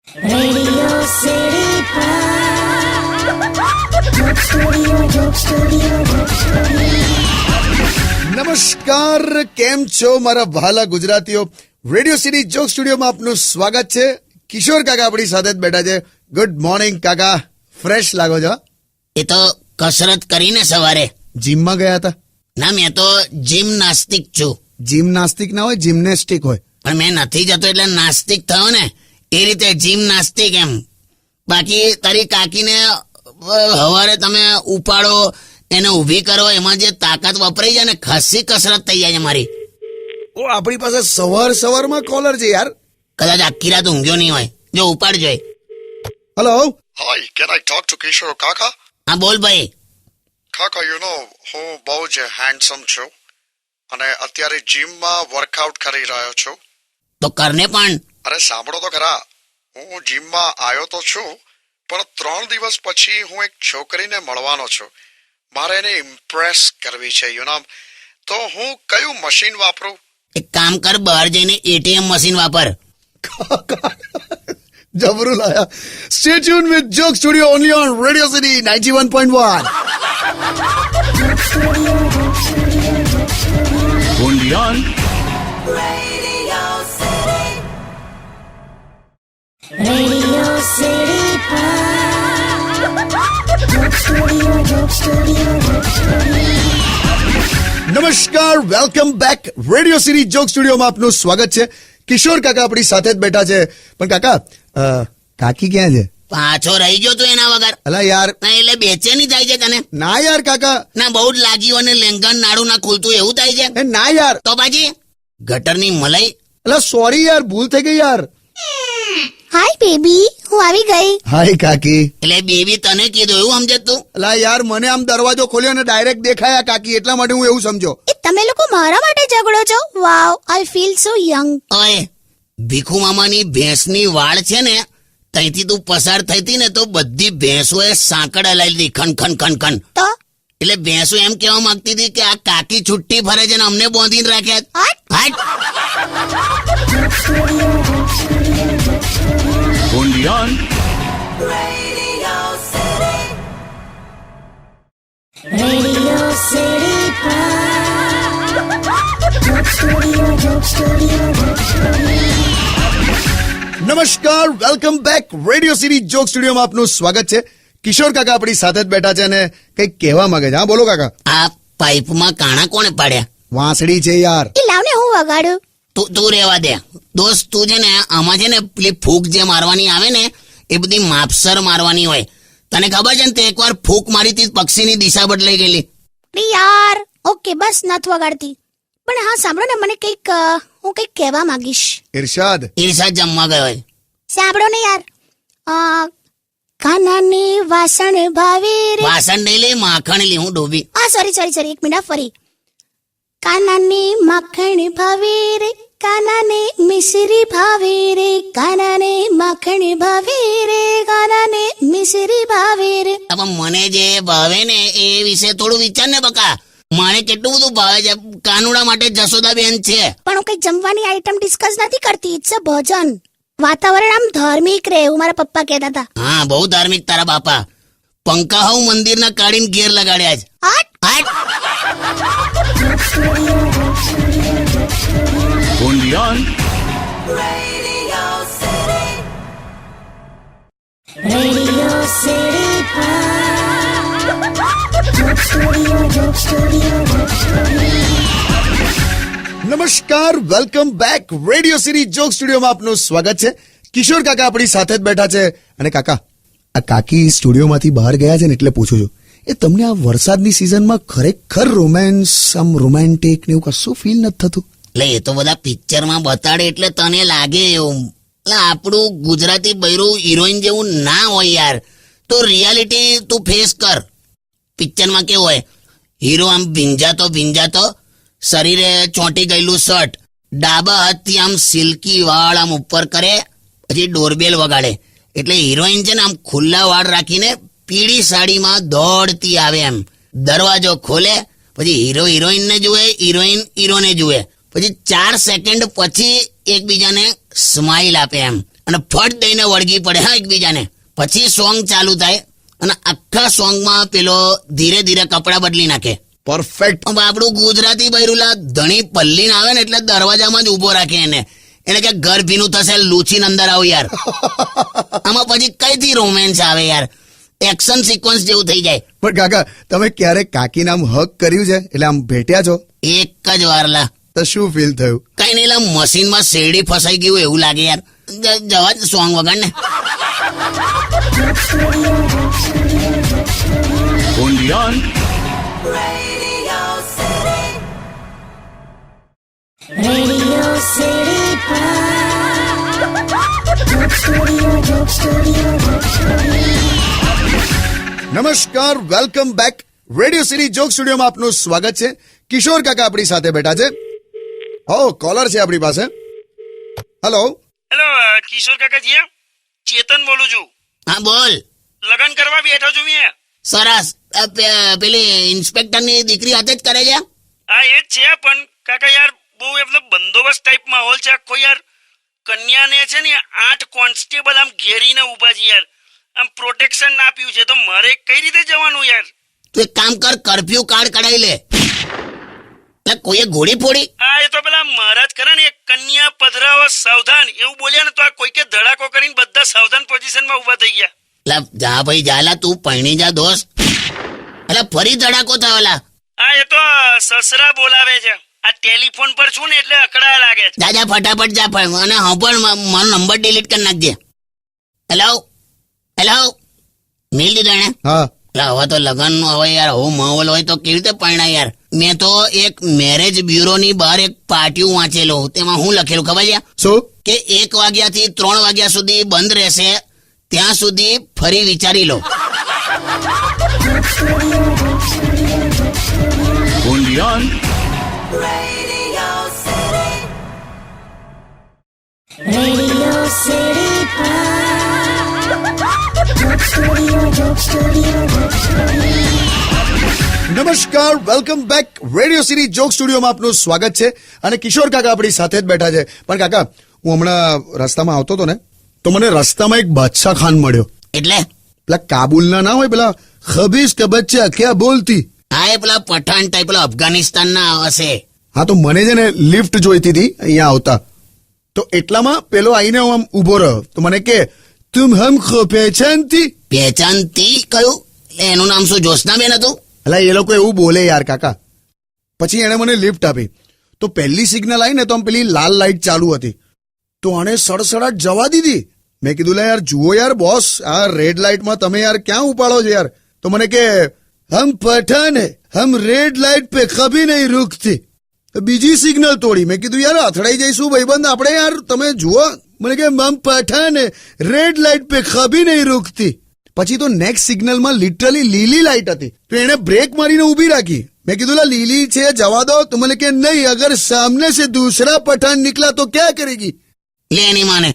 Radio City Joke Studio, Joke Studio, Joke Studio. નમસ્કાર, કેમ છો મારા વહાલા ગુજરાતીઓ? રેડિયો સિટી જોક સ્ટુડિયોમાં આપનું સ્વાગત છે. કિશોર કાકા આપણી સાથે જ બેઠા છે. ગુડ મોર્નિંગ કાકા, ફ્રેશ લાગો છો? એ તો કસરત કરીને સવારે. જીમમાં ગયા હતા? ના, મેં તો જિમનાસ્ટિક છું. જિમનાસ્ટિક ના હોય, જિમ્નેસ્ટિક હોય. પણ મેં નથી જતો એટલે નાસ્તિક થયો ને, એ રીતે જિમનાસ્ટિક એમ. બાકી તારી કાકીને સવારે તમે ઉપાડો, એને ઊભી કરો, એમાં જે તાકાત વપરાઈ જાય ને, ખાસી કસરત થઈ જાય છે મારી. ઓ, આપણી પાસે સવારમાં કોલર છે યાર. કદાચ આખી રાત ઊંઘ્યો નહીં હોય. જો ઉપાડજો. Hello. Hi, can I talk to Kishore Kaka? હા બોલ ભાઈ. Kaka, હું બહુ જ હેન્ડસમ છું અને અત્યારે જીમમાં વર્કઆઉટ કરી રહ્યો છું. તો કરને પણ. અરે સાંભળો તો ખરા, હું જીમમાં આવ્યો તો છું, પણ 3 દિવસ પછી હું એક છોકરીને મળવાનો છું. મારે એને ઇમ્પ્રેસ કરવી છે, તો હું કયું મશીન વાપરું? એક કામ કર, બહાર જઈને એટીએમ મશીન વાપર. જબરું લાયા. Stay tune with joke studio only on radio city 91.1. Only on Radio City Joke Studio, Joke Studio, Joke Studio. નમસ્કાર, welcome back. Radio city joke સ્ટુડિયોમાં આપનું સ્વાગત છે. કિશોર કાકા આપણી સાથે જ બેઠા છે. પણ કાકા, કાકી ક્યાં છે? પાછો રહી ગયો તું એના વગર. અલા યાર. ના એટલે બેચેની થાય છે તને? ના યાર કાકા. ના, બહુ જ લાગ્યું અને લેંગન નાડું ના ખુલતું એવું થાય છે. એ ના યાર. તો બાજી ગટરની મલાઈ. અલા સોરી યાર, ભૂલ થઈ ગઈ યાર. હાય બેબી, હું આવી ગઈ. હાય કાકી. એટલે બેબી તને કીધું એવું સમજે તું? અલા યાર, મને આમ દરવાજો ખોલ્યો અને ડાયરેક્ટ દેખાયા કાકી, એટલા માટે હું એવું સમજો. એ તમે લોકો મારા માટે ઝઘડો છો? વાવ, આઈ ફીલ સો યંગ. ઓય, ભીખુ મામાની ભેંસની વાળ છે ને, ત્યાંથી તું પસાર થઈ હતી ને તો બધી ભેંસોએ સાંકળ હલાવી દીધી, ખન ખન ખન ખન. તો એટલે ભેંસો એમ કહેવા માંગતી હતી કે આ કાકી છુટ્ટી ફરે છે ને અમને બોંધીને રાખ્યા. હટ. હાટ. only on Radio City Joke Studio, Joke Studio, Joke Studio. નમસ્કાર, welcome back. Radio city joke સ્ટુડિયોમાં આપનું સ્વાગત છે. કિશોર કાકા આપણી સાથે જ બેઠા છે અને કંઈક કહેવા માંગે છે. હા બોલો કાકા. આ પાઇપમાં કાણા કોણે પાડ્યા? વાંસળી છે યાર. એ લાવને હું વગાડું. તું રેવા દે દોસ્ત. તું છે ને આમાં છે ને પેલી ફૂંક જે મારવાની આવે ને એ બધી માપસર મારવાની હોય. તને ખબર છે ને, તે એકવાર ફૂંક મારી હતી, પક્ષીની દિશા બદલાઈ ગયેલી. અરે યાર, ઓકે બસ નથી વગાડતી. પણ હા સાંભળો ને, મને હું કંઈક કહેવા માંગીશ. ઇરશાદ. ઈર્ષાદ જમવા ગયો હોય. સાંભળો ને યાર. કાનાને વાસણ ભાવે રે. વાસણ નહીં લે, માખણ લે. હું ડોબી. સોરી એક મિનિટ ફરી. કાનાને માખણ ભાવે રે, કાનાને મિશ્રી ભાવે રે, કાનાને માખણ ભાવે રે, કાનાને મિશ્રી ભાવે રે. હવે મને જે ભાવે ને એ વિશે થોડું વિચાર ને બકા. મને કેટલું બધું ભાવે છે. કાનુડા માટે જશોદાબેન છે. પણ હું કઈ જમવાની આઈટમ ડિસ્કસ નથી કરતી. ઇટ્સ અ ભોજન. વાતાવરણ આમ ધાર્મિક રહે એવું મારા પપ્પા કહેતા હતા. હા, બહુ ધાર્મિક તારા બાપા. પંખા હું મંદિરના કાઢીને ઘેર લગાડ્યા છે. હટ. હાટ. only on Radio City Joke Studio, Joke Studio, Joke Studio. નમસ્કાર, welcome back. Radio city joke સ્ટુડિયોમાં આપનું સ્વાગત છે. કિશોર કાકા આપણી સાથે જ બેઠા છે. અને કાકા, આ કાકી સ્ટુડિયોમાંથી બહાર ગયા છે ને એટલે પૂછું છું, એ તમને આ વરસાદની સિઝનમાં ખરેખર રોમેન્સ, આમ રોમેન્ટિક ને એવું કશું ફીલ નથી થતું? એટલે એ તો બધા પિક્ચરમાં બતાડે એટલે તને લાગે એવું. એટલે આપણું ગુજરાતી બૈરું હિરોઈન જેવું ના હોય યાર. તો રિયાલિટી તું ફેસ કર. પિક્ચરમાં કેવું હોય, હીરો આમ ભીંજાતો શરીરે ચોંટી ગયેલું શર્ટ, ડાબા હાથથી આમ સિલ્કી વાળ આમ ઉપર કરે, પછી ડોરબેલ વગાડે એટલે હિરોઈન છે ને આમ ખુલ્લા વાળ રાખીને પીળી સાડીમાં દોડતી આવે એમ. દરવાજો ખોલે, પછી હીરો હિરોઈનને જુએ, હિરોઈન હીરોને જુએ, પછી 4 સેકન્ડ પછી એકબીજાને સ્માઇલ આપે એમ. અને ફટ દઈને વળગી પડે હા એકબીજાને. પછી સોંગ ચાલુ થાય અને આખા સોંગમાં પેલો ધીરે ધીરે કપડાં બદલી નાખે. પરફેક્ટ. હવે આપણું ગુજરાતી બૈરુલા ધણી પલ્લીને આવે ને એટલે દરવાજામાં જ ઉભો રાખે એને. એને કે ઘર ભીનું થશે, લૂચીને અંદર આવ યાર. આમાં પછી કઈથી રોમેન્સ આવે યાર? એક્શન સિક્વન્સ જેવું થઈ જાય. પણ કાકા તમે ક્યારેક કાકીને આમ હક કર્યું છે, એટલે આમ ભેટ્યા છો એક જ વાર લા. તો શું ફીલ થયું? કઈ નહીં લા, મશીનમાં શેરડી ફસાઈ ગયું એવું લાગે યાર. જવા જ સોંગ વગાડ ને. only on Radio City નમસ્કાર, welcome back. Radio city joke સ્ટુડિયોમાં આપનું સ્વાગત છે. કિશોર કાકા આપણી સાથે બેઠા છે. હો, કોલર છે આપણી પાસે. હેલો. હેલો કિશોર કાકાજી, ચેતન બોલું છું. હા બોલ. લગન કરવા બેઠો છું મેં. સરસ. પેલી ઇન્સ્પેક્ટરની દીકરી હાથે જ કરે છે. હા એ જ છે, પણ કાકા યાર બહુ એટલે બંદોબસ્ત ટાઈપ માહોલ છે આખો યાર. કન્યાને છે ને 8 કોન્સ્ટેબલ આમ ઘેરીને ઉભા છે યાર. આમ પ્રોટેક્શન આપ્યું છે, તો મારે કઈ રીતે જવાનું યાર? તું એક કામ કર, કર્ફ્યુ કાર્ડ કઢાઈ લે. એટલે કોઈએ ગોળી ફોડી? હા એ તો પેલા મહારાજ ખરા ને, કન્યા પધરાવો સાવધાન એવું બોલ્યા ને, તો આ કોઈકે ધડાકો કરીને બધા સાવધાન પોઝિશનમાં ઉભા થઈ ગયા. એટલે જા ભાઈ જાલા, તું પૈણી જા દોસ્ત. એટલે ફરી ધડાકો થયેલા. હા એ તો સસરા બોલાવે છે. આ ટેલિફોન પર છું ને એટલે અકળાયા લાગે છે. જા ફટાફટ જા. અને હા પણ મારો નંબર ડિલીટ કરી નાખજે. હેલો હેલો, મિલ દીધો એને? હા. એટલે હવે તો લગન નો હવે યાર હું માહોલ હોય તો કેવી રીતે પરણા યાર? મેં તો એક મેરેજ બ્યુરો ની બહાર એક પાટિયું વાંચેલું. તેમાં હું લખેલું ખબર છે? શું? કે 1 વાગ્યાથી 3 વાગ્યા સુધી બંધ રહેશે, ત્યાં સુધી ફરી વિચારી લો. only on Radio City નમસ્કાર, welcome back. Radio city joke સ્ટુડિયોમાં આપનું સ્વાગત છે. અને કિશોર કાકા આપણી સાથે જ બેઠા છે. પણ કાકા, હું હમણાં રસ્તામાં આવતો હતો ને, તો મને રસ્તામાં એક બાદશાહ ખાન મળ્યો. એટલે પેલા કાબુલના ના હોય, પેલા ખબીસ કે બચ્ચા ક્યાં બોલતી. હા એ પેલા પઠાણ ટાઈપ પેલા અફઘાનિસ્તાન ના હશે. હા, તો મને છે ને લિફ્ટ જોઈતી હતી અહીંયા આવતા. તો એટલામાં પેલો આઈને હું આમ ઉભો રહ્યો. તો મને કે તુમ હમકો પહેચાનતી? પહેચાનતી કયું? એનું નામ શું, જોશનાબેન હતું? એટલે એ લોકો એવું બોલે યાર કાકા. પછી એણે મને લિફ્ટ આપી. તો પહેલી સિગ્નલ આવી ને, તો આમ પેલી લાલ લાઈટ ચાલુ હતી. તો આને સડસડાટ જવા દીધી. મેં કીધું લે યાર, જુઓ યાર બોસ, આ રેડ લાઈટમાં તમે યાર ક્યાં ઉપાડો છો યાર? તો મને કે હમ પઠાન હે, હમ રેડ લાઈટ પે કભી નહીં રૂકતી. બીજી સિગ્નલ તોડી. મેં કીધું યાર અથડાઈ જઈશું ભાઈબંધ આપણે યાર, તમે જુઓ. મને કે હમ પઠાન હે, રેડ લાઈટ પે કભી નહીં રૂકતી. પછી તો નેક્સ્ટ સિગ્નલમાં લિટરલી લીલી લાઈટ હતી. તો એને બ્રેક મારીને ઊભી રાખી. મેં કીધું લા લીલી છે જવા દો. તો મને કે નહીં, અગર સામને સે દૂસરા પઠાન નિકલા તો ક્યાં કરેગી? લે એની માને.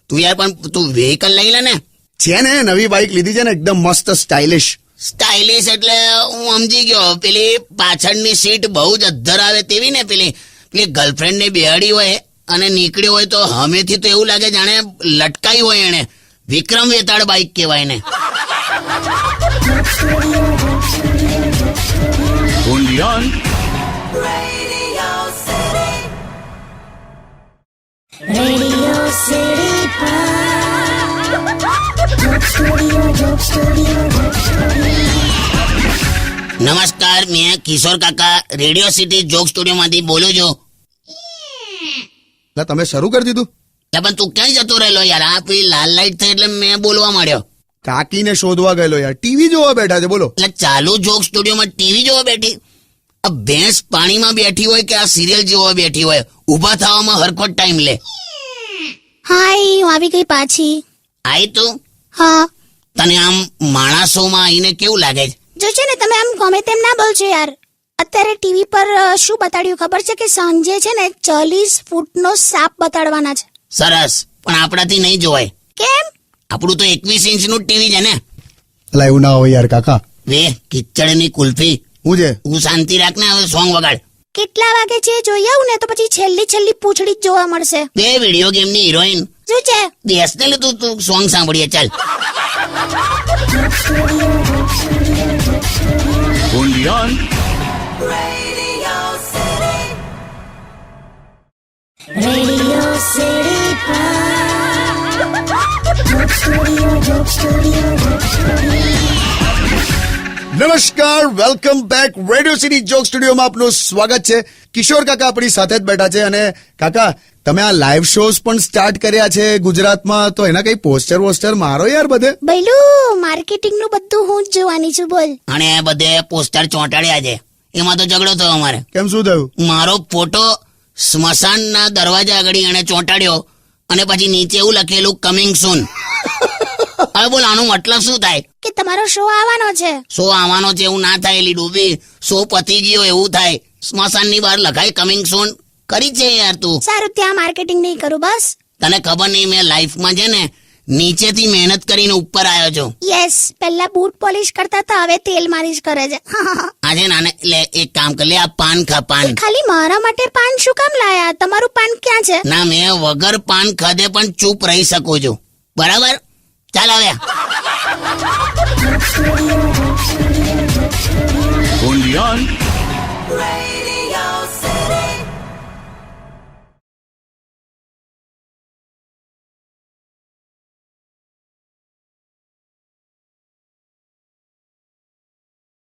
તું યાર પણ તું વ્હીકલ લઈ લે ને. છે ને, નવી બાઇક લીધી છે ને, એકદમ મસ્ત સ્ટાઇલિશ. સ્ટાઇલિશ એટલે હું સમજી ગયો. પેલી પાછળની સીટ બહુ જ અદ્ધર આવે તેવી ને, પેલી ગર્લફ્રેન્ડ ને બેહાડી હોય અને નીકળ્યો હોય તો હમેથી તો એવું લાગે જાણે લટકાઈ હોય એને. વિક્રમ વેતાળ બાઇક કહેવાય ને. only on Radio City નમસ્કાર, મેં કિશોર કાકા રેડિયો સિટી જોક સ્ટુડિયો માંથી બોલું છું. એટલે તમે શરૂ કરી દીધું? એટલે પણ તું ક્યાં જતો રહેલો યાર? આ પેલી લાલ લાઈટ થઈ એટલે મેં બોલવા માંડ્યો. કાકીને શોધવા ગયેલો યાર. ટીવી જોવા બેઠા છે. બોલો. એટલે ચાલુ જોક સ્ટુડિયોમાં ટીવી જોવા બેઠી? આ ભેંસ પાણીમાં બેઠી હોય કે આ સિરિયલ જોવા બેઠી હોય, ઊભા થવામાં હરખો ટાઈમ લે. હાય, હું આવી ગઈ પાછી. આઈ તું? હા, તને આમ માણસોમાં આવીને કેવું લાગે છે? જો છે ને, તમે આમ ગમે તેમ ના બોલજો યાર. અત્યારે ટીવી પર શું બતાડ્યું ખબર છે? કે સાંજે છે ને 40 ફૂટનો સાપ બતાડવાના છે. સરસ, પણ આપણાથી નહીં જોવાય. કેમ? આપણું તો 21 ઇંચનું ટીવી છે ને. એટલે એવું ના હોય યાર કાકા. વે કિચડની કુલ્ફી. હું છે? તું શાંતિ રાખ ને, હવે સોંગ વગાડ. કેટલા વાગે છે એ જોઈ આવું ને તો પછી છેલ્લી પૂંછડી જ જોવા મળશે. તે વિડીયો ગેમની હિરોઈન શું છે? દેશ ને તું સોંગ સાંભળીએ ચાલ. only on રેડિયો સિટી નમસ્કાર, welcome back. Radio city joke સ્ટુડિયોમાં આપનું સ્વાગત છે. કિશોર કાકા આપણી સાથે જ બેઠા છે. અને કાકા, તમે આ લાઈવ શોઝ પણ સ્ટાર્ટ કર્યા છે ગુજરાતમાં, તો એના કઈ પોસ્ટર વોસ્ટર મારો યાર બધે. બૈલું માર્કેટિંગ નું બધું હું જ જોવાની છું. બોલ. અને બધે પોસ્ટર ચોંટાડ્યા છે. એમાં તો ઝઘડો થયો અમારે. કેમ, શું થયું? મારો ફોટો સ્મશાનના દરવાજા આગળ એને ચોંટાડ્યો અને પછી નીચે એવું લખેલું કમિંગ સૂન. હવે બોલ, આનો મતલબ શું થાય? કે તમારો શો આવવાનો છે. શો આવવાનો છે એવું ના થાય, એલી ડૂબી. શો પતી ગયો એવું થાય. સ્મશાનની બહાર લખાય કમિંગ સૂન. કરી છે યાર તું. સારું, ત્યાં માર્કેટિંગ નહીં કરું બસ. તને ખબર નહીં, મેં લાઈફમાં છે ને નીચેથી મહેનત કરીને ઉપર આવ્યો છું. યસ, પહેલા બૂટ પોલિશ કરતા હતા, હવે તેલ માલિશ કરે છે. આજે નાને લે એક કામ કર, લે આ પાન ખા પાન. ખાલી મારા માટે પાન શું કામ લાયા? તમારું પાન ક્યાં છે? ના, મેં વગર પાન ખાધે પણ ચૂપ રહી શકું છું. બરાબર, ચાલ હવે. only on